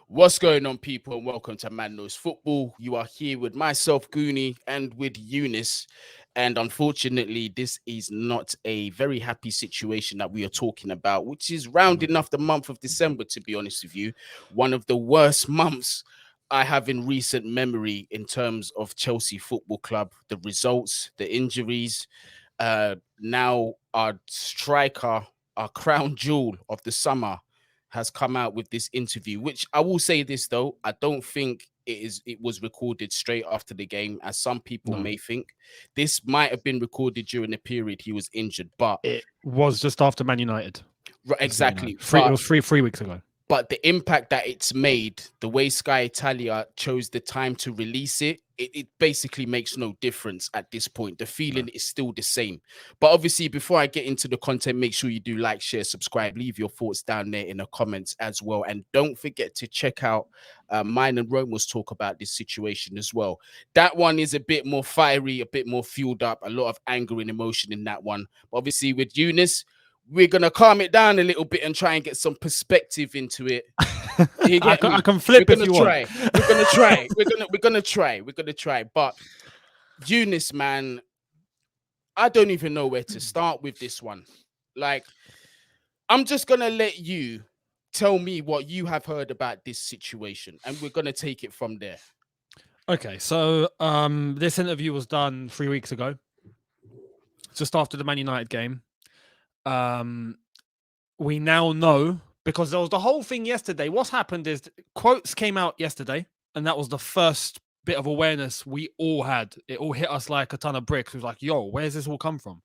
What's going on, people, and welcome to Man Knows Football. You are here with myself, Guni, and with Younes. And unfortunately, this is not a very happy situation that we are talking about, which is rounding off the month of December, to be honest with you. One of the worst months I have in recent memory in terms of Chelsea Football Club. The results, the injuries. Now our striker, our crown jewel of the summer, has come out with this interview, which I will say this though, I don't think it was recorded straight after the game, as some people No, may think. This might have been recorded during the period he was injured, but it was just after Man United. Just so you know. exactly. It was three weeks ago. But the impact that it's made, the way Sky Italia chose the time to release it basically makes no difference at this point. The feeling is still the same. But obviously, before I get into the content, make sure you do like, share, subscribe, leave your thoughts down there in the comments as well. And don't forget to check out mine and Rome's talk about this situation as well. That one is a bit more fiery, a bit more fueled up, a lot of anger and emotion in that one. But obviously, with Younes, we're gonna calm it down a little bit and try and get some perspective into it. You get me? I can flip if you want. We're gonna try. We're gonna try. But Younes, man, I don't even know where to start with this one. Like, I'm just gonna let you tell me what you have heard about this situation, and we're gonna take it from there. Okay, so this interview was done 3 weeks ago, just after the Man United game. We now know, because there was the whole thing yesterday. What's happened is quotes came out yesterday, and that was the first bit of awareness we all had. It all hit us like a ton of bricks. It was like, yo, where's this all come from?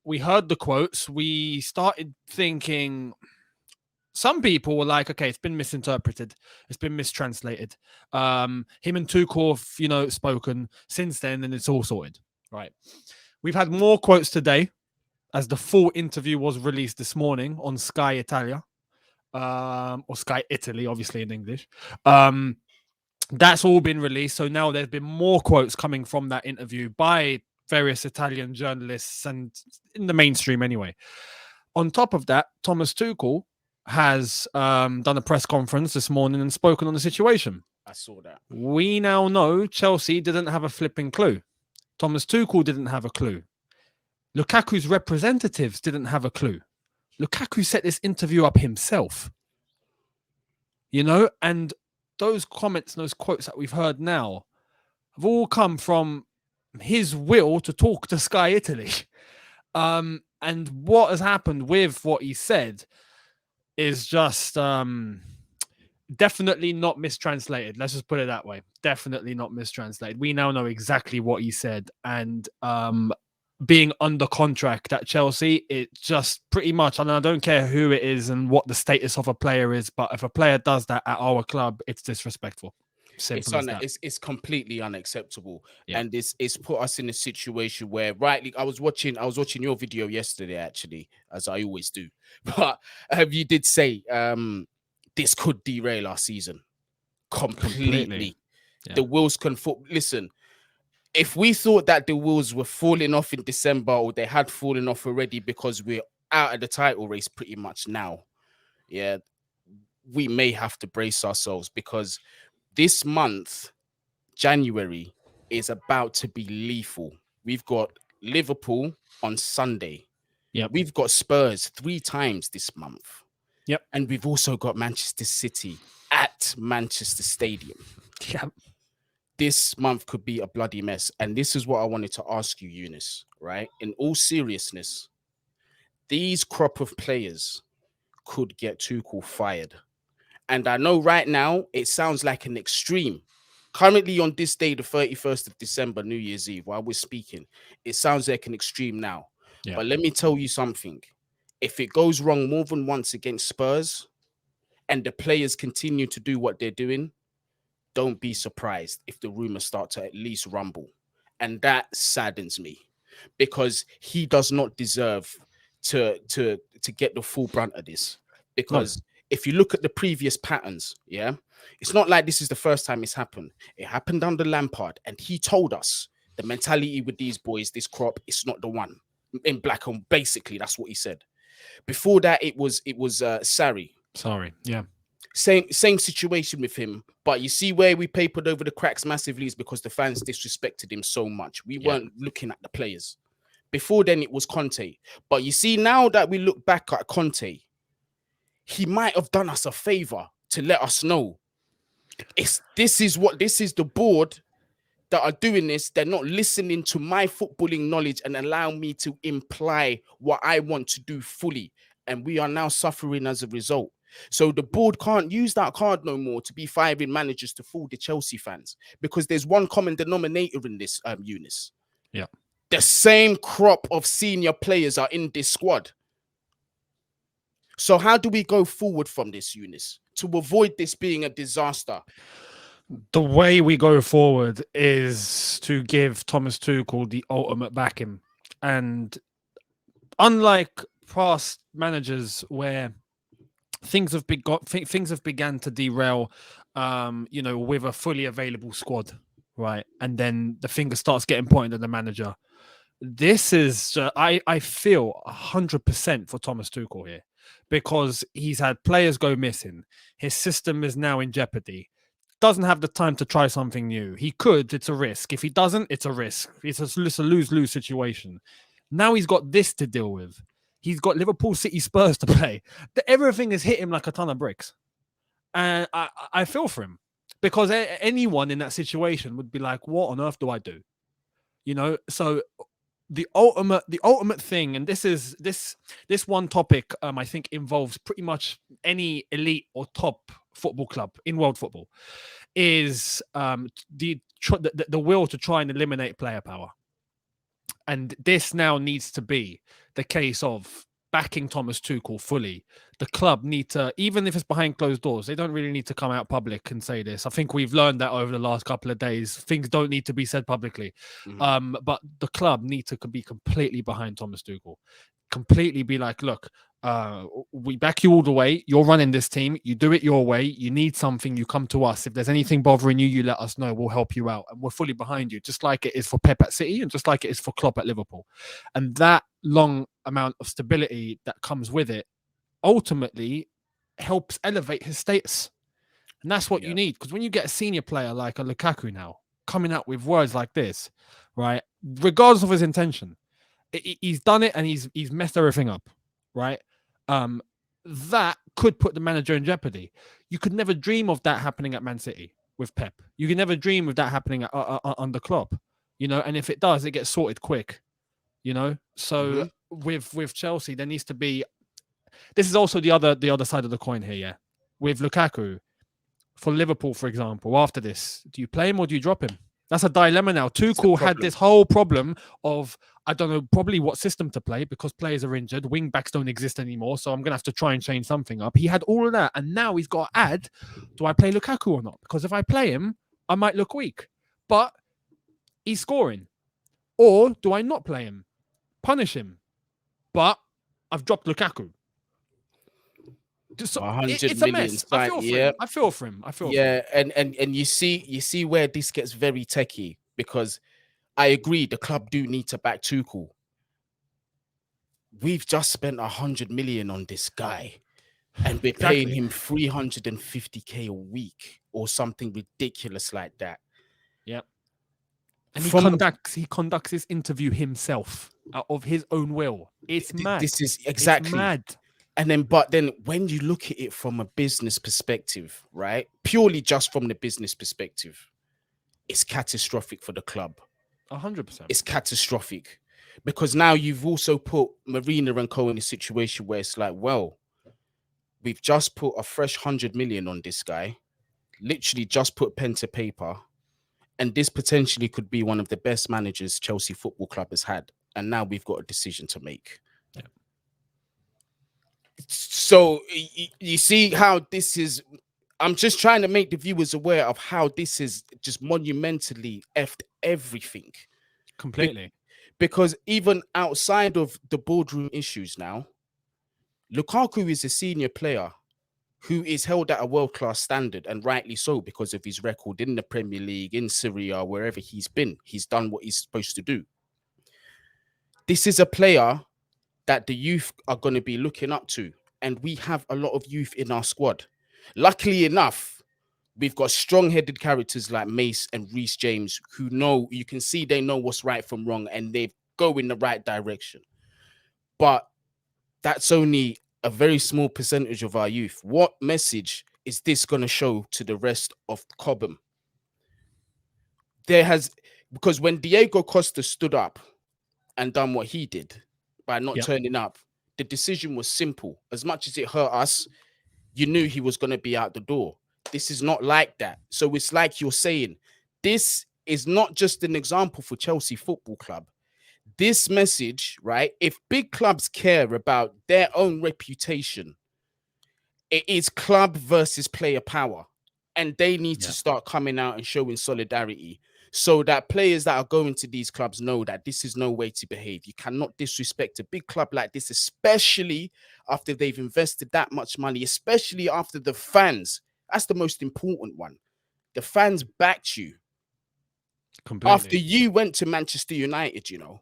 We heard the quotes. We started thinking, some people were like, okay, it's been misinterpreted. It's been mistranslated. Him and Tuchel have, spoken since then, and it's all sorted. Right. We've had more quotes today, as the full interview was released this morning on Sky Italia, or Sky Italy, obviously in English. That's all been released. So now there's been more quotes coming from that interview by various Italian journalists and in the mainstream anyway. On top of that, Thomas Tuchel has done a press conference this morning and spoken on the situation. I saw that. We now know Chelsea didn't have a flipping clue. Thomas Tuchel didn't have a clue. Lukaku's representatives didn't have a clue. Lukaku set this interview up himself. And those comments and those quotes that we've heard now have all come from his will to talk to Sky Italy. And what has happened with what he said is just definitely not mistranslated. Let's just put it that way. Definitely not mistranslated. We now know exactly what he said. And being under contract at Chelsea, it just pretty much, and I don't care who it is and what the status of a player is, but if a player does that at our club, it's disrespectful. It's completely unacceptable. Yeah. And it's put us in a situation where, rightly, I was watching your video yesterday, actually, as I always do. But you did say this could derail our season completely. Yeah. The wheels can fall. Listen, if we thought that the wheels were falling off in December, or they had fallen off already because we're out of the title race pretty much now, yeah, we may have to brace ourselves, because this month, January, is about to be lethal. We've got Liverpool on Sunday. Yep. We've got Spurs 3 times this month. Yep. And we've also got Manchester City at Manchester Stadium. Yep. This month could be a bloody mess. And this is what I wanted to ask you, Younes, right? In all seriousness, these crop of players could get Tuchel fired. And I know right now it sounds like an extreme. Currently on this day, the 31st of December, New Year's Eve, while we're speaking, it sounds like an extreme now. Yeah. But let me tell you something. If it goes wrong more than once against Spurs and the players continue to do what they're doing, don't be surprised if the rumors start to at least rumble. And that saddens me, because he does not deserve to get the full brunt of this. Because if you look at the previous patterns, yeah, it's not like this is the first time it's happened. It happened under Lampard, and he told us the mentality with these boys, this crop, it's not the one. In black and basically, that's what he said. Before that, it was Sarri. Sorry, yeah. Same situation with him. But you see where we papered over the cracks massively is because the fans disrespected him so much. We weren't looking at the players. Before then, it was Conte. But you see, now that we look back at Conte, he might have done us a favor to let us know this is the board that are doing this. They're not listening to my footballing knowledge and allow me to imply what I want to do fully. And we are now suffering as a result. So the board can't use that card no more to be firing managers to fool the Chelsea fans, because there's one common denominator in this, Younes. Yeah. The same crop of senior players are in this squad. So how do we go forward from this, Younes, to avoid this being a disaster? The way we go forward is to give Thomas Tuchel the ultimate backing. And unlike past managers where things have began to derail, with a fully available squad, right? And then the finger starts getting pointed at the manager. This is, I feel 100% for Thomas Tuchel here, because he's had players go missing. His system is now in jeopardy. Doesn't have the time to try something new. He could, it's a risk. If he doesn't, it's a risk. It's a lose-lose situation. Now he's got this to deal with. He's got Liverpool, City, Spurs to play. Everything has hit him like a ton of bricks. And I feel for him, because anyone in that situation would be like, what on earth do I do? So the ultimate thing, and this one topic, I think involves pretty much any elite or top football club in world football, is the will to try and eliminate player power. And this now needs to be the case of backing Thomas Tuchel fully. The club need to, even if it's behind closed doors, they don't really need to come out public and say this. I think we've learned that over the last couple of days. Things don't need to be said publicly. But the club need to be completely behind Thomas Tuchel. Completely be like, look, we back you all the way. You're running this team. You do it your way. You need something, you come to us. If there's anything bothering you, you let us know. We'll help you out. And we're fully behind you, just like it is for Pep at City and just like it is for Klopp at Liverpool. And that long amount of stability that comes with it ultimately helps elevate his status. And that's what you need. Because when you get a senior player like a Lukaku now coming out with words like this, right, regardless of his intention, he's done it and he's messed everything up, right? That could put the manager in jeopardy. You could never dream of that happening at Man City with Pep. You could never dream of that happening under Klopp, and if it does, it gets sorted quick, So with Chelsea, there needs to be. This is also the other side of the coin here, yeah. With Lukaku, for Liverpool, for example, after this, do you play him or do you drop him? That's a dilemma now. Tuchel had this whole problem of, I don't know, probably what system to play, because players are injured. Wing backs don't exist anymore, so I'm going to have to try and change something up. He had all of that, and now he's got to add, do I play Lukaku or not? Because if I play him, I might look weak. But he's scoring. Or do I not play him? Punish him. But I've dropped Lukaku. So it's a mess. I feel for him. And you see where this gets very techie, because I agree the club do need to back Tuchel. We've just spent 100 million on this guy, and we're paying him 350k a week or something ridiculous like that. Yep. And he conducts his interview himself out of his own will. It's mad. This is exactly it's mad. And but then when you look at it from a business perspective, right? Purely just from the business perspective, it's catastrophic for the club. 100%. It's catastrophic, because now you've also put Marina and Co in a situation where it's like, well, we've just put a fresh 100 million on this guy, literally just put pen to paper, and this potentially could be one of the best managers Chelsea Football Club has had. And now we've got a decision to make. Yeah. So you see how this is. I'm just trying to make the viewers aware of how this is just monumentally effed everything. Completely. Because even outside of the boardroom issues now, Lukaku is a senior player who is held at a world-class standard, and rightly so, because of his record in the Premier League, in Syria, wherever he's been. He's done what he's supposed to do. This is a player that the youth are going to be looking up to, and we have a lot of youth in our squad. Luckily enough, we've got strong-headed characters like Mace and Reece James who know, you can see they know what's right from wrong and they go in the right direction. But that's only a very small percentage of our youth. What message is this going to show to the rest of Cobham? Because when Diego Costa stood up and done what he did by not turning up, the decision was simple. As much as it hurt us, you knew he was going to be out the door. This is not like that. So it's like you're saying, this is not just an example for Chelsea Football Club. This message, right? If big clubs care about their own reputation, it is club versus player power. And they need to start coming out and showing solidarity so that players that are going to these clubs know that this is no way to behave. You cannot disrespect a big club like this, especially after they've invested that much money, especially after the fans. That's the most important one. The fans backed you. Completely. After you went to Manchester United, you know.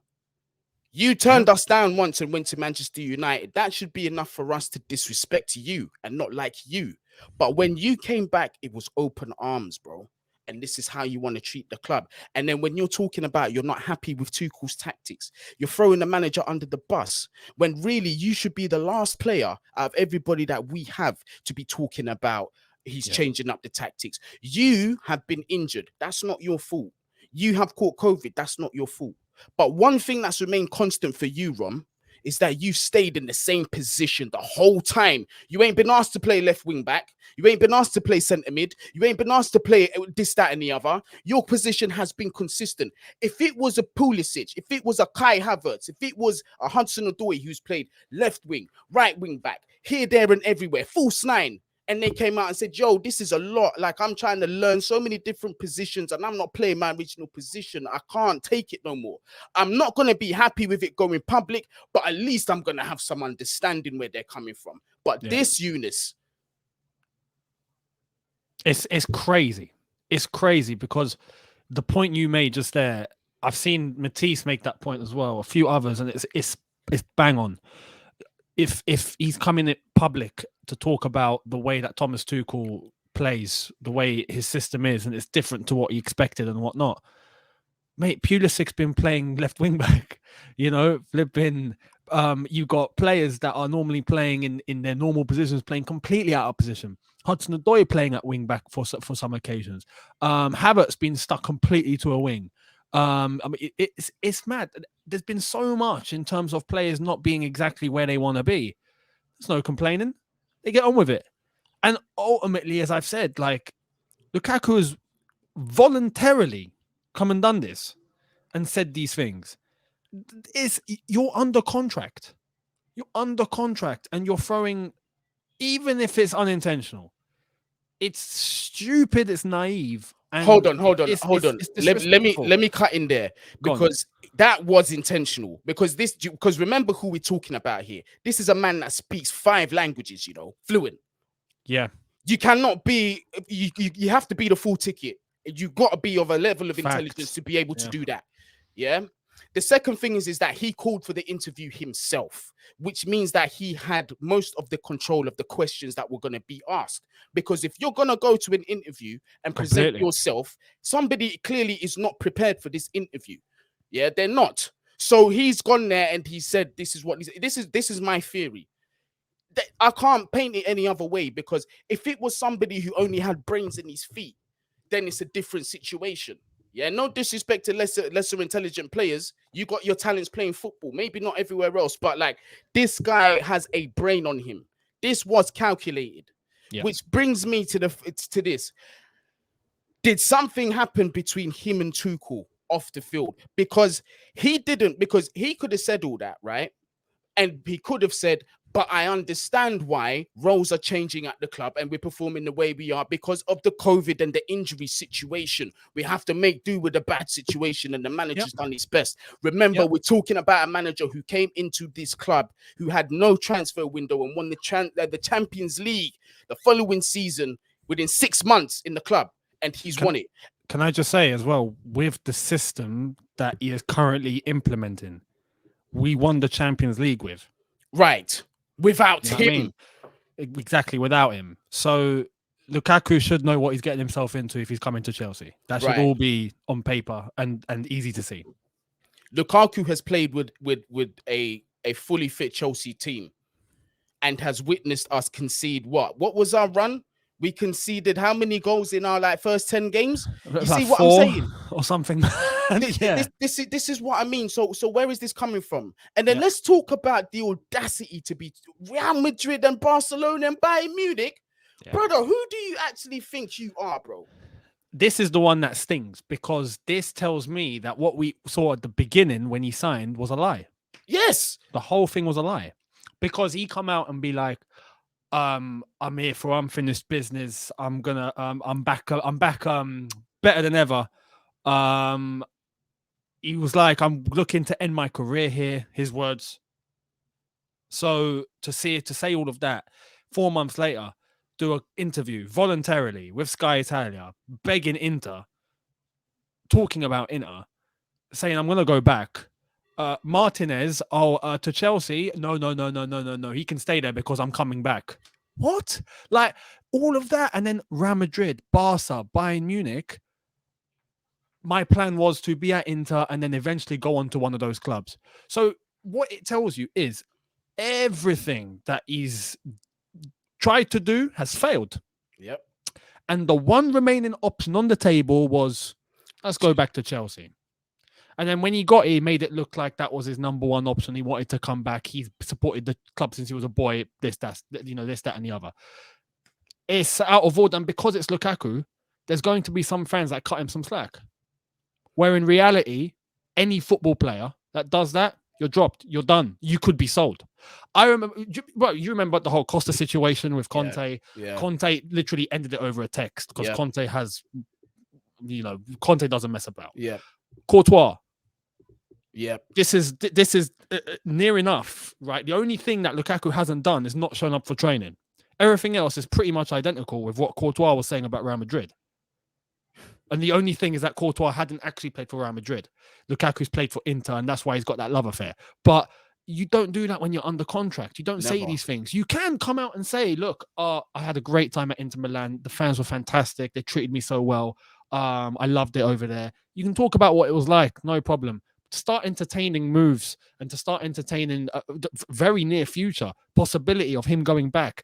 You turned us down once and went to Manchester United. That should be enough for us to disrespect you and not like you. But when you came back, it was open arms, bro. And this is how you want to treat the club. And then when you're talking about you're not happy with Tuchel's tactics, you're throwing the manager under the bus, when really you should be the last player out of everybody that we have to be talking about he's changing up the tactics. You have been injured. That's not your fault. You have caught COVID. That's not your fault. But one thing that's remained constant for you, Rom, is that you stayed in the same position the whole time. You ain't been asked to play left wing back. You ain't been asked to play centre mid. You ain't been asked to play this, that, and the other. Your position has been consistent. If it was a Pulisic, if it was a Kai Havertz, if it was a Hudson-Odoi who's played left wing, right wing back, here, there, and everywhere, false nine, and they came out and said, yo, this is a lot. Like, I'm trying to learn so many different positions and I'm not playing my original position. I can't take it no more. I'm not going to be happy with it going public, but at least I'm going to have some understanding where they're coming from. But this, Younes, it's crazy. It's crazy because the point you made just there, I've seen Matisse make that point as well, a few others, and it's bang on. If he's coming in public to talk about the way that Thomas Tuchel plays, the way his system is, and it's different to what he expected and whatnot, mate, Pulisic's been playing left wing back, you know, flipping. You got players that are normally playing in their normal positions, playing completely out of position. Hudson-Odoi playing at wing back for some occasions. Havertz been stuck completely to a wing. I mean, it's mad. There's been so much in terms of players not being exactly where they want to be. There's no complaining. They get on with it. And ultimately, as I've said, like, Lukaku has voluntarily come and done this and said these things. You're under contract. You're under contract and you're throwing, even if it's unintentional, it's stupid, it's naive. And hold on. Let me cut in there because that was intentional. Because remember who we're talking about here. This is a man that speaks 5 languages, you know, fluent. Yeah. You cannot be, you have to be the full ticket. You've got to be of a level of intelligence to be able to do that. Yeah. The second thing is that he called for the interview himself, which means that he had most of the control of the questions that were going to be asked. Because if you're going to go to an interview and present yourself, somebody clearly is not prepared for this interview. Yeah, they're not. So he's gone there and he said, this is my theory. I can't paint it any other way, because if it was somebody who only had brains in his feet, then it's a different situation. Yeah, no disrespect to lesser intelligent players. You got your talents playing football, maybe not everywhere else, but like, this guy has a brain on him. This was calculated, which brings me to this. Did something happen between him and Tuchel off the field? Because he could have said all that, right? And he could have said, but I understand why roles are changing at the club and we're performing the way we are because of the COVID and the injury situation. We have to make do with a bad situation, and the manager's done his best. Remember, we're talking about a manager who came into this club who had no transfer window and won the Champions League the following season within 6 months in the club, and he's won it. Can I just say as well, with the system that he is currently implementing, we won the Champions League with. Right. Without him. I mean? exactly without him. So Lukaku should know what he's getting himself into if he's coming to Chelsea. That should Right. all be on paper and easy to see. Lukaku has played with a fully fit Chelsea team and has witnessed us concede what? What was our run? We conceded how many goals in our first 10 games? You Like see what I'm 4 saying? or something. This is what I mean. So where is this coming from? And then Yeah. let's talk about the audacity to be Real Madrid and Barcelona and Bayern Munich. Yeah. Brother, who do you actually think you are, bro? This is the one that stings because this tells me that what we saw at the beginning when he signed was a lie. Yes. The whole thing was a lie. Because he come out and be like, I'm here for unfinished business. I'm back better than ever. He was like, I'm looking to end my career here, his words. So to say all of that, 4 months later, do an interview voluntarily with Sky Italia, begging Inter, talking about Inter, saying I'm gonna go back. Martinez, to Chelsea. No. He can stay there because I'm coming back. What? Like all of that, and then Real Madrid, Barca, Bayern Munich. My plan was to be at Inter and then eventually go on to one of those clubs. So what it tells you is everything that he's tried to do has failed. Yep. And the one remaining option on the table was, let's go back to Chelsea. And then when he got it, he made it look like that was his number one option. He wanted to come back. He's supported the club since he was a boy. This, that, and the other. It's out of order. And because it's Lukaku, there's going to be some fans that cut him some slack. Where in reality, any football player that does that, you're dropped. You're done. You could be sold. I remember, you remember the whole Costa situation with Conte. Yeah. Conte literally ended it over a text because Yeah. Conte has, Conte doesn't mess about. Yeah. Courtois. Yeah. This is near enough, right? The only thing that Lukaku hasn't done is not shown up for training. Everything else is pretty much identical with what Courtois was saying about Real Madrid. And the only thing is that Courtois hadn't actually played for Real Madrid. Lukaku's played for Inter, and that's why he's got that love affair. But you don't do that when you're under contract. You don't say these things. You can come out and say, look, I had a great time at Inter Milan. The fans were fantastic. They treated me so well. I loved it over there. You can talk about what it was like. No problem. To start entertaining moves and to start entertaining very near future possibility of him going back,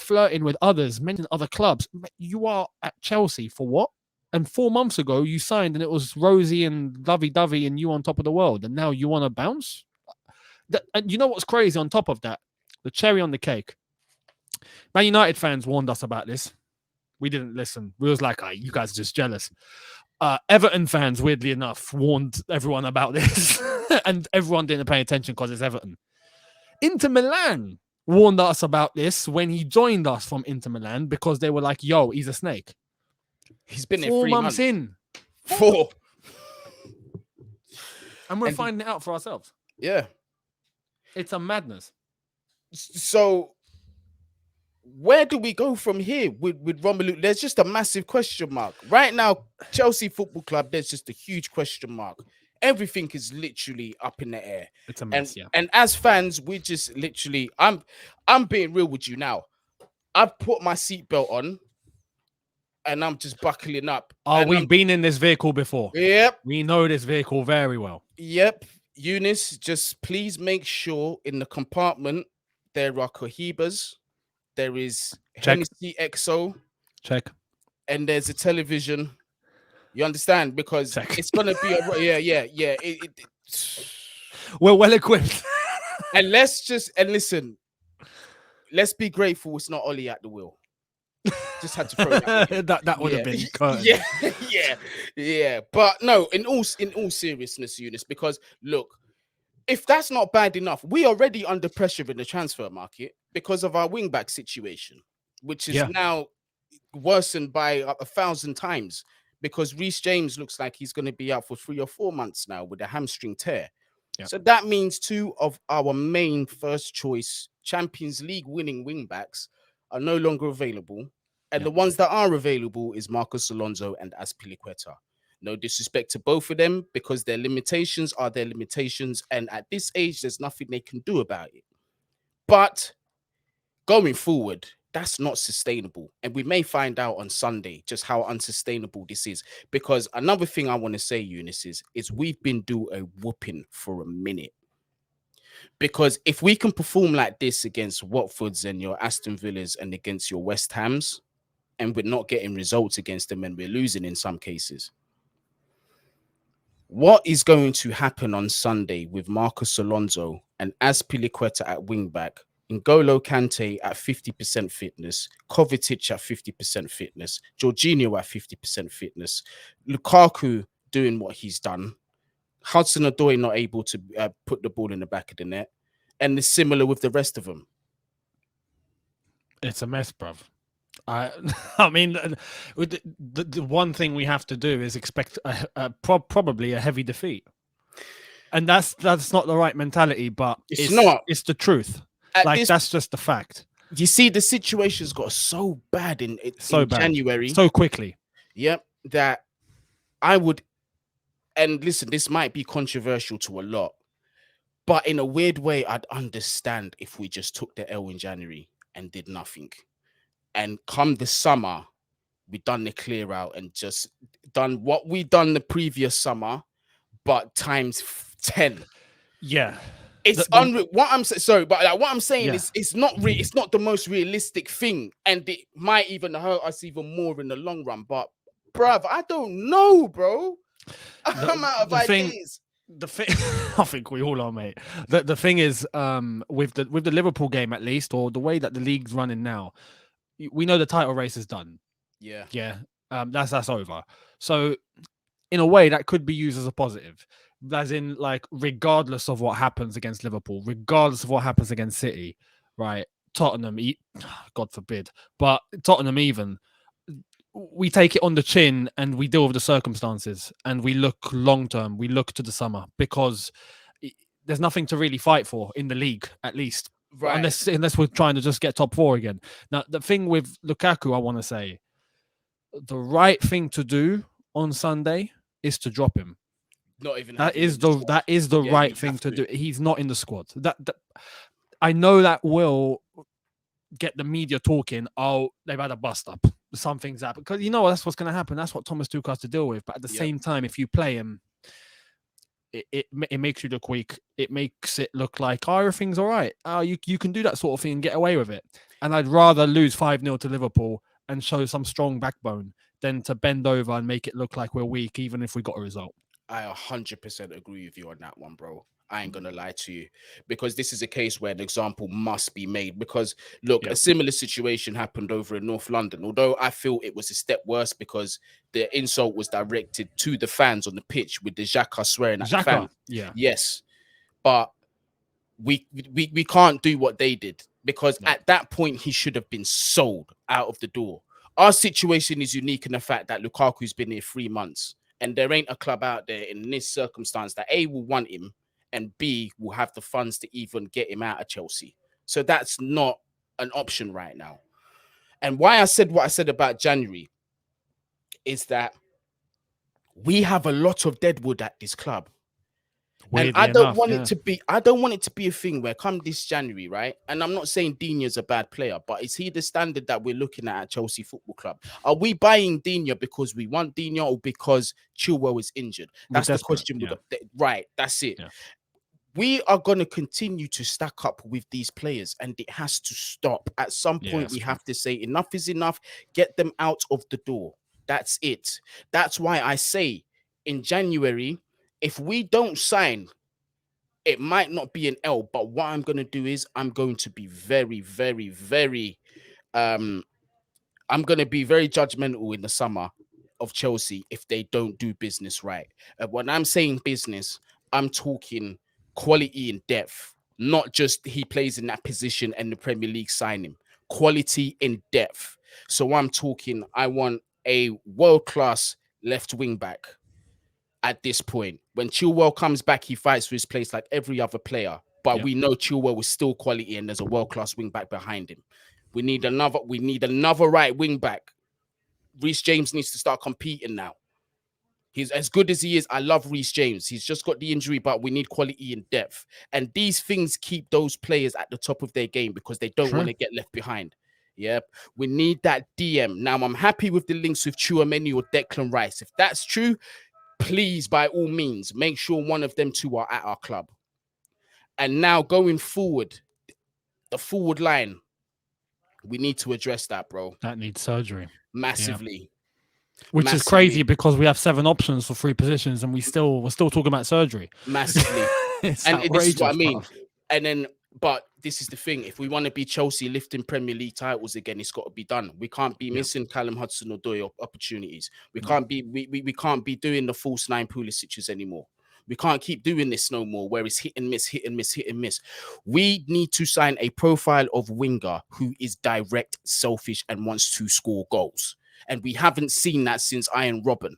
flirting with others, mentioning other clubs. You are at Chelsea for what? And 4 months ago, you signed and it was rosy and lovey-dovey and you on top of the world. And now you want to bounce? And you know what's crazy on top of that? The cherry on the cake. Man United fans warned us about this. We didn't listen. We was like, you guys are just jealous. Everton fans, weirdly enough, warned everyone about this. And everyone didn't pay attention because it's Everton. Inter Milan warned us about this when he joined us from Inter Milan because they were like, yo, he's a snake. He's been 4 there 3 months in. 4. And we're finding it out for ourselves. Yeah. It's a madness. So where do we go from here with Romelu? There's just a massive question mark. Right now, Chelsea Football Club, there's just a huge question mark. Everything is literally up in the air. It's a mess, And as fans, we just literally, I'm being real with you now. I've put my seatbelt on and I'm just buckling up. We've been in this vehicle before. Yep. We know this vehicle very well. Yep. Younes, just please make sure in the compartment there are cohibas, there is Hennessy XO. Check. And there's a television. You understand? Because Check. It's going to be yeah. We're well equipped. And listen, let's be grateful it's not Ollie at the wheel. Just had to throw that. that would have been yeah. But no, in all seriousness, Younes, because look, if that's not bad enough, we are already under pressure in the transfer market because of our wingback situation, which is now worsened by 1,000 times because Reece James looks like he's going to be out for 3 or 4 months now with a hamstring tear. Yeah. So that means 2 of our main first choice Champions League winning wingbacks are no longer available. And the ones that are available is Marcos Alonso and Azpilicueta. No disrespect to both of them because their limitations are their limitations. And at this age, there's nothing they can do about it. But going forward, that's not sustainable. And we may find out on Sunday just how unsustainable this is. Because another thing I want to say, Younes, is we've been due a whooping for a minute. Because if we can perform like this against Watfords and your Aston Villas and against your West Hams, and we're not getting results against them and we're losing in some cases, what is going to happen on Sunday with Marcus Alonso and Azpilicueta at wing back, N'Golo Kante at 50% fitness, Kovacic at 50% fitness, Jorginho at 50% fitness, Lukaku doing what he's done, Hudson-Odoi not able to put the ball in the back of the net, and it's similar with the rest of them. It's a mess, bruv. I mean, the one thing we have to do is expect probably a heavy defeat, and that's not the right mentality. But it's not. It's the truth. That's just the fact. You see, the situation's got so bad in January, so quickly. Yep, that I would. And listen, this might be controversial to a lot, but in a weird way, I'd understand if we just took the L in January and did nothing. And come the summer, we done the clear out and just done what we done the previous summer, but times 10. Yeah. It's unreal. What I'm sorry, but like, what I'm saying is it's not it's not the most realistic thing, and it might even hurt us even more in the long run. But bruv, I don't know, bro. I'm out of ideas. The thing, I think we all are, mate. The thing is, with the Liverpool game at least, or the way that the league's running now, we know the title race is done. Yeah. That's over. So, in a way, that could be used as a positive. As in, like, regardless of what happens against Liverpool, regardless of what happens against City, right? Tottenham, God forbid, but Tottenham even, we take it on the chin and we deal with the circumstances and we look long term. We look to the summer because there's nothing to really fight for in the league, at least, right? Unless we're trying to just get top 4 again. Now, the thing with Lukaku, I want to say, the right thing to do on Sunday is to drop him. Not even that is the right thing to do. He's not in the squad. That I know that will get the media talking. Oh, they've had a bust up. Something's happened, because you know that's what's going to happen. That's what Thomas Tuchel has to deal with. But at the same time, if you play him, it makes you look weak. It makes it look like everything's all right. You can do that sort of thing and get away with it. And I'd rather lose 5-0 to Liverpool and show some strong backbone than to bend over and make it look like we're weak, even if we got a result. I 100% agree with you on that one, bro. I ain't gonna lie to you, because this is a case where an example must be made. Because look, a similar situation happened over in North London, although I feel it was a step worse because the insult was directed to the fans on the pitch with the Xhaka swearing at the fans. Yes, but we can't do what they did, because at that point he should have been sold out of the door. Our situation is unique in the fact that Lukaku's been here 3 months. And there ain't a club out there in this circumstance that A, will want him, and B, will have the funds to even get him out of Chelsea. So that's not an option right now. And why I said what I said about January is that we have a lot of deadwood at this club. Weirdly and I don't enough, want it to be. I don't want it to be a thing where come this January, right? And I'm not saying Digne's a bad player, but is he the standard that we're looking at Chelsea Football Club? Are we buying Digne because we want Digne or because Chilwell is injured? That's the question. Right, that's it. Yeah. We are going to continue to stack up with these players, and it has to stop. At some point, we have to say enough is enough. Get them out of the door. That's it. That's why I say in January, if we don't sign, it might not be an L, but what I'm going to do is I'm going to be very, very, very, I'm going to be very judgmental in the summer of Chelsea if they don't do business right. When I'm saying business, I'm talking quality and depth, not just he plays in that position and the Premier League sign him. Quality in depth. So I'm talking, I want a world-class left wing back. At this point, when Chilwell comes back, he fights for his place like every other player. But we know Chilwell is still quality, and there's a world-class wing back behind him. We need another right wing back. Reece James needs to start competing now. He's as good as he is. I love Reece James. He's just got the injury, but we need quality and depth. And these things keep those players at the top of their game because they don't want to get left behind. Yeah, we need that DM. Now, I'm happy with the links with Tchouaméni or Declan Rice. If that's true, please, by all means, make sure one of them two are at our club. And now going forward, the forward line, we need to address that, bro. That needs surgery. Massively. Yeah. Which is crazy because we have 7 options for 3 positions and we're still talking about surgery. Massively. And this is what I mean. And then, but this is the thing. If we want to be Chelsea lifting Premier League titles again, it's got to be done. We can't be missing Callum Hudson-Odoi opportunities. We can't be we can't be doing the false 9 Pulisic's anymore. We can't keep doing this no more, where it's hit and miss, hit and miss, hit and miss. We need to sign a profile of winger who is direct, selfish, and wants to score goals. And we haven't seen that since Iron Robben.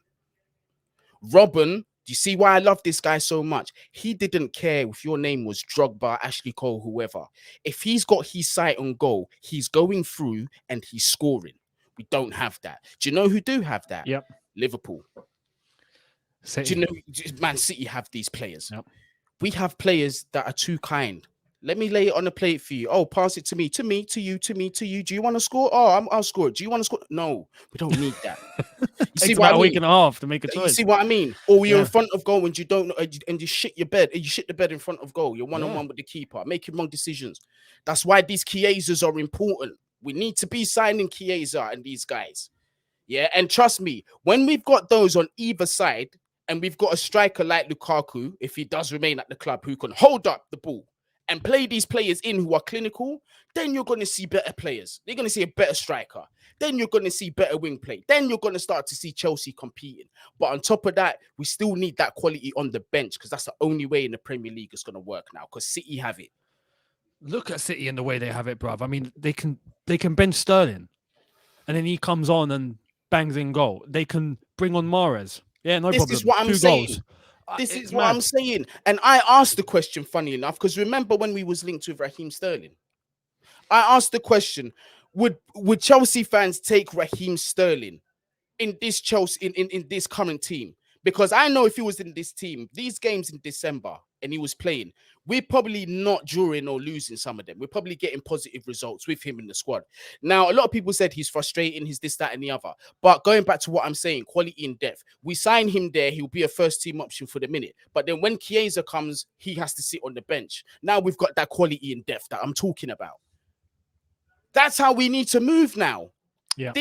Robben, do you see why I love this guy so much? He didn't care if your name was Drogba, Ashley Cole, whoever. If he's got his sight on goal, he's going through and he's scoring. We don't have that. Do you know who do have that? Yep. Liverpool. City. Do you know Man City have these players? Yep. We have players that are too kind. Let me lay it on the plate for you. Oh, pass it to me, to you, to me, to you. Do you want to score? Oh, I'll score it. Do you want to score? No, we don't need that. You see what I mean? A week and a half to make a choice. You see what I mean? Or you're in front of goal and you don't know, and you shit your bed. You shit the bed in front of goal. You're one-on-one with the keeper, making wrong decisions. That's why these Chiesas are important. We need to be signing Chiesa and these guys. Yeah, and trust me, when we've got those on either side, and we've got a striker like Lukaku, if he does remain at the club, who can hold up the ball and play these players in who are clinical, then you're going to see better players. You're going to see a better striker. Then you're going to see better wing play. Then you're going to start to see Chelsea competing. But on top of that, we still need that quality on the bench because that's the only way in the Premier League it's going to work now because City have it. Look at City and the way they have it, bruv. I mean, they can bench Sterling and then he comes on and bangs in goal. They can bring on Mahrez. Yeah, no problem. This is what I'm saying. This is what I'm saying. And I asked the question, funny enough, because remember when we was linked with Raheem Sterling? I asked the question, would Chelsea fans take Raheem Sterling in this Chelsea, in this current team? Because I know if he was in this team, these games in December, and he was playing, we're probably not drawing or losing some of them. We're probably getting positive results with him in the squad. Now, a lot of people said he's frustrating, he's this, that, and the other. But going back to what I'm saying, quality in depth. We sign him there, he'll be a first-team option for the minute. But then when Chiesa comes, he has to sit on the bench. Now we've got that quality in depth that I'm talking about. That's how we need to move now. Yeah.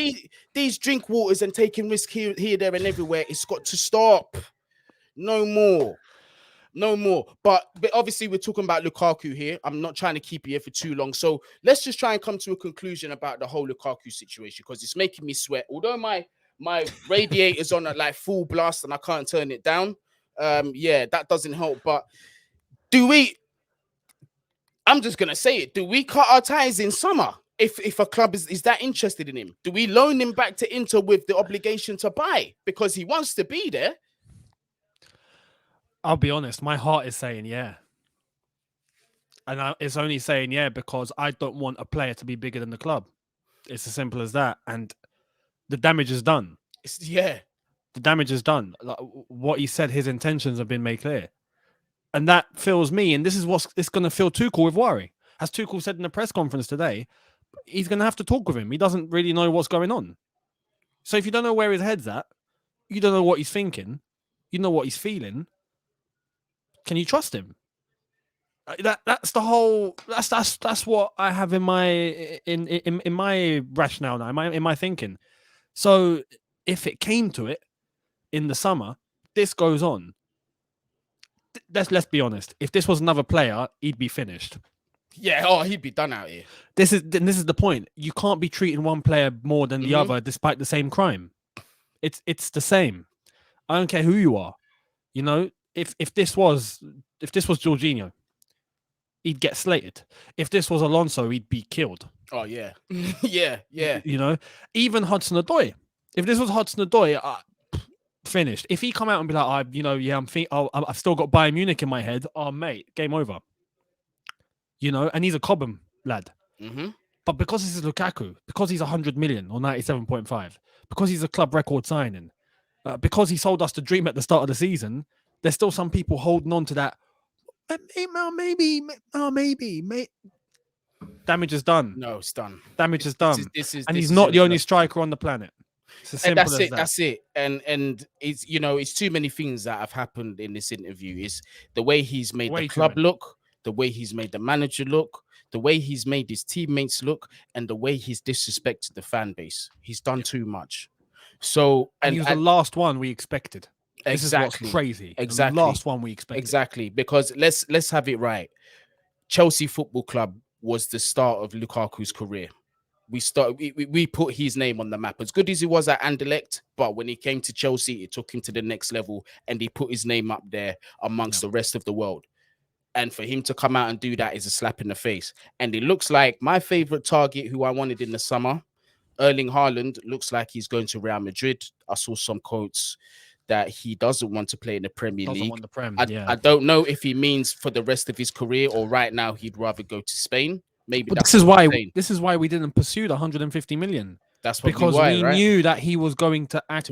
These drink waters and taking risk here, there, and everywhere, it's got to stop. No more. No more. But obviously, we're talking about Lukaku here. I'm not trying to keep you here for too long. So let's just try and come to a conclusion about the whole Lukaku situation because it's making me sweat. Although my radiator's on at like full blast and I can't turn it down. Yeah, that doesn't help. But I'm just going to say it. Do we cut our ties in summer? If a club is that interested in him, do we loan him back to Inter with the obligation to buy because he wants to be there? I'll be honest, my heart is saying yeah. And it's only saying yeah because I don't want a player to be bigger than the club. It's as simple as that. And the damage is done. The damage is done. Like, what he said, his intentions have been made clear. And that fills me, and this is what's it's going to fill Tuchel with worry. As Tuchel said in the press conference today, he's going to have to talk with him. He doesn't really know what's going on. So if you don't know where his head's at, you don't know what he's thinking, you know what he's feeling, can you trust him? That's the whole. That's what I have in my my rationale now, in my thinking. So if it came to it in the summer, this goes on. Let's be honest. If this was another player, he'd be finished. Yeah, he'd be done out here. This is the point. You can't be treating one player more than the other, despite the same crime. It's the same. I don't care who you are. You know, if this was Jorginho, he'd get slated. If this was Alonso, he'd be killed. Oh yeah, yeah. You know, even Hudson-Odoi. If this was Hudson-Odoi, finished. If he come out and be like, I've still got Bayern Munich in my head. Oh mate, game over. You know, and he's a Cobham lad. But because this is Lukaku, because he's 100 million or 97.5, because he's a club record signing, because he sold us the dream at the start of the season, there's still some people holding on to that. Maybe. Damage is done. No, it's done. Damage is done. And This he's is not the only irreversible. striker on the planet. It's as And simple that's as it. that. That's it. And it's it's too many things that have happened in this interview. Is the way he's made the Way too club many. look, the way he's made the manager look, the way he's made his teammates look, and the way he's disrespected the fan base. He's done too much. So And he was the last one we expected. This is what's exactly, crazy. The exactly, last one we expected. exactly. Because let's have it right. Chelsea Football Club was the start of Lukaku's career. We put his name on the map. As good as he was at Anderlecht, but when he came to Chelsea, it took him to the next level, and he put his name up there amongst the rest of the world. And for him to come out and do that is a slap in the face. And it looks like my favorite target, who I wanted in the summer, Erling Haaland, looks like he's going to Real Madrid. I saw some quotes that he doesn't want to play in the Premier Doesn't League. want the Prem. I don't know if he means for the rest of his career or right now he'd rather go to Spain. Maybe But that's this is why we didn't pursue the 150 million. That's probably Because why, we right? knew that he was going to act.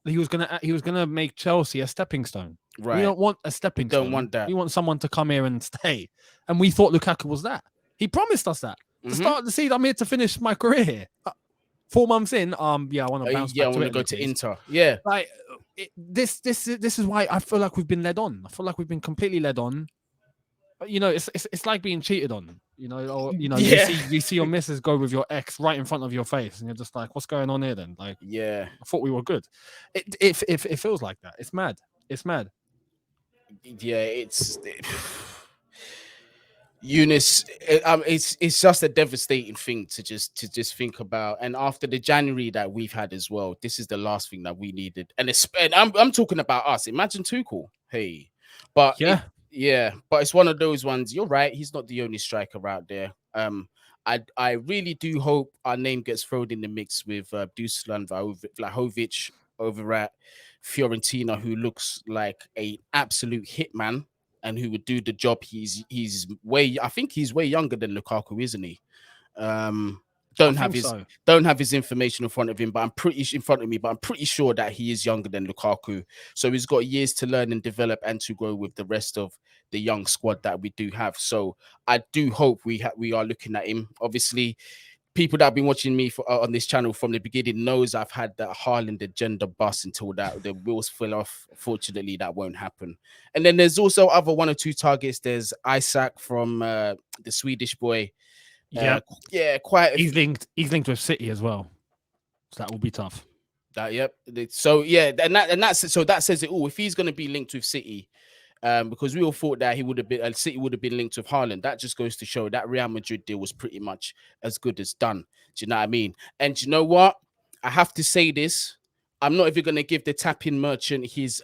He was gonna make Chelsea a stepping stone. Right. We don't want a stepping stone. Don't want that. We want someone to come here and stay. And we thought Lukaku was that. He promised us that. To start the season, I'm here to finish my career here. 4 months in, I want to bounce back. I want to go to Inter. Yeah. Like this is why I feel like we've been led on. I feel like we've been completely led on. It's like being cheated on. Or you see your missus go with your ex right in front of your face, and you're just like, what's going on here? Then, like, yeah, I thought we were good. It feels like that. It's mad. It's mad. Yeah, Younes, it's just a devastating thing to just think about. And after the January that we've had as well, this is the last thing that we needed. And I'm talking about us. Imagine Tuchel. Hey, but but it's one of those ones. You're right. He's not the only striker out there. I really do hope our name gets thrown in the mix with Dusan Vlahovic over at Fiorentina, who looks like an absolute hitman and who would do the job. I think he's way younger than Lukaku, isn't he? Don't have his information in front of him, but I'm pretty sure that he is younger than Lukaku. So he's got years to learn and develop and to grow with the rest of the young squad that we do have. So I do hope we are looking at him. Obviously, people that have been watching me on this channel from the beginning knows I've had that Haaland agenda bus until the wheels fell off. Fortunately, that won't happen. And then there's also other 1 or 2 targets. There's Isaac from the Swedish boy. Quite. He's linked with City as well, so that will be tough. So that says it all. If he's going to be linked with City, because we all thought that City would have been linked with Haaland. That just goes to show that Real Madrid deal was pretty much as good as done. Do you know what I mean? And you know what? I have to say this. I'm not even going to give the tapping merchant his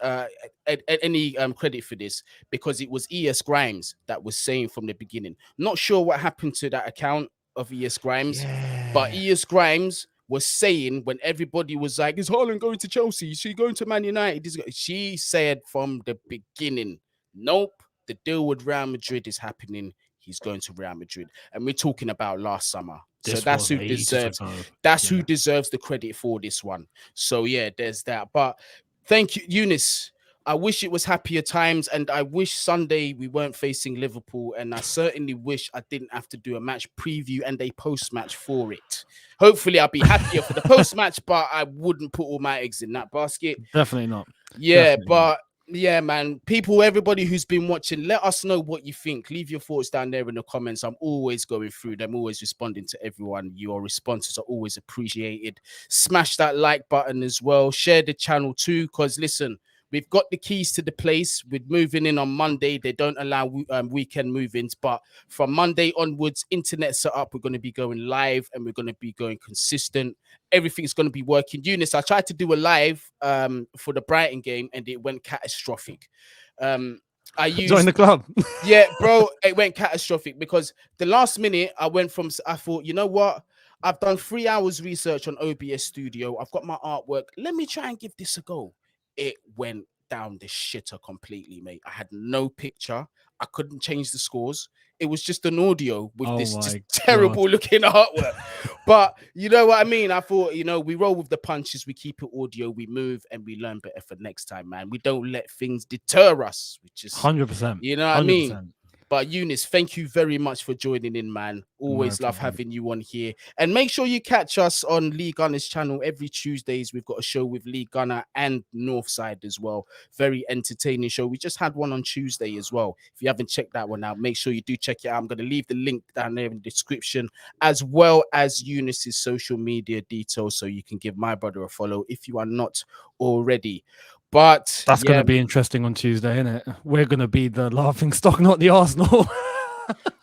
any credit for this, because it was ES Grimes that was saying from the beginning. Not sure what happened to that account of ES Grimes, but ES Grimes was saying when everybody was like, "Is Haaland going to Chelsea? Is he going to Man United?" She said from the beginning, "Nope, the deal with Real Madrid is happening. He's going to Real Madrid." And we're talking about last summer. So that's who deserves who deserves the credit for this one. So yeah, there's that. But thank you, Younes. I wish it was happier times, and I wish Sunday we weren't facing Liverpool, and I certainly wish I didn't have to do a match preview and a post-match for it. Hopefully I'll be happier for the post-match, but I wouldn't put all my eggs in that basket. Definitely not. Yeah, yeah, man. People, everybody who's been watching, let us know what you think. Leave your thoughts down there in the comments. I'm always going through them, always responding to everyone. Your responses are always appreciated. Smash that like button as well. Share the channel too, because listen, we've got the keys to the place. We're moving in on Monday. They don't allow weekend move-ins, but from Monday onwards, internet set up. We're going to be going live and we're going to be going consistent. Everything's going to be working. Younes, I tried to do a live for the Brighton game and it went catastrophic. I used join the club. Yeah, bro, it went catastrophic because the last minute I thought, you know what? I've done 3 hours research on OBS Studio. I've got my artwork. Let me try and give this a go. It went down the shitter completely, mate. I had no picture. I couldn't change the scores. It was just an audio with Oh this my just God. terrible looking artwork. But you know what I mean? I thought, we roll with the punches, we keep it audio, we move, and we learn better for next time, man. We don't let things deter us. We just, 100%. you know what I mean? 100%. But Younes, thank you very much for joining in, man. Always No love problem. having you on here. And make sure you catch us on Lee Gunner's channel every Tuesdays. We've got a show with Lee Gunner and Northside as well. Very entertaining show. We just had one on Tuesday as well. If you haven't checked that one out, make sure you do check it out. I'm going to leave the link down there in the description, as well as Younes's social media details, so you can give my brother a follow if you are not already. But that's going to be interesting on Tuesday, isn't it? We're going to be the laughing stock, not the Arsenal.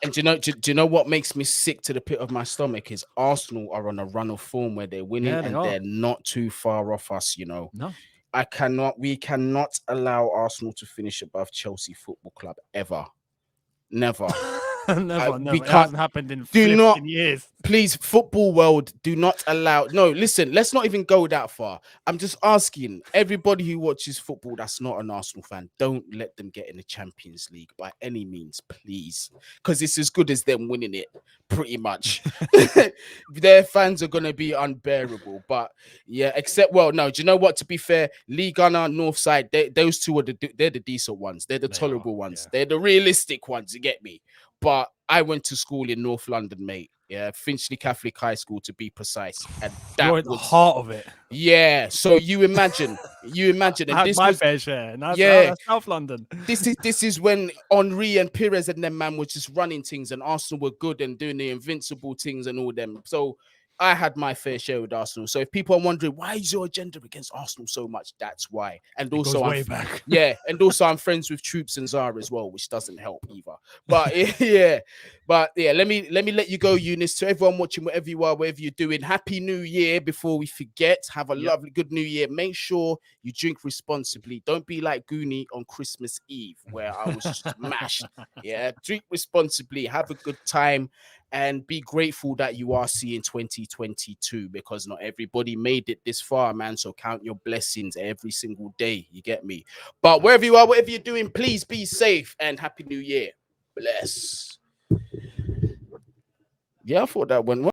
And do you know what makes me sick to the pit of my stomach is Arsenal are on a run of form where they're winning, and they're not too far off us. No, we cannot allow Arsenal to finish above Chelsea Football Club ever. Never. never. We It hasn't happened in years. Please, football world, do not allow. No, listen, let's not even go that far. I'm just asking everybody who watches football that's not an Arsenal fan, don't let them get in the Champions League by any means, please. Because it's as good as them winning it, pretty much. Their fans are going to be unbearable. But yeah, do you know what? To be fair, Lee Gunner, Northside, those two they're the decent ones. They're the tolerable ones. Yeah. They're the realistic ones, you get me? But I went to school in North London, mate. Yeah, Finchley Catholic High School to be precise, and that was the heart of it. Yeah, so you imagine, and I had my fair share. That's South London. This is when Henri and Pires and them man were just running things, and Arsenal were good and doing the invincible things and all them. So I had my fair share with Arsenal. So if people are wondering why is your agenda against Arsenal so much, that's why. And it also, goes way back. Yeah, and also I'm friends with Troops and Zara as well, which doesn't help either. But yeah, let me let you go, Younes. To everyone watching, wherever you are, wherever you're doing, Happy New Year. Before we forget, have a lovely, good New Year. Make sure you drink responsibly. Don't be like Guni on Christmas Eve, where I was just mashed. Yeah, drink responsibly. Have a good time. And be grateful that you are seeing 2022, because not everybody made it this far, man. So count your blessings every single day. You get me? But wherever you are, whatever you're doing, please be safe and Happy New Year. Bless. Yeah, I thought that went well.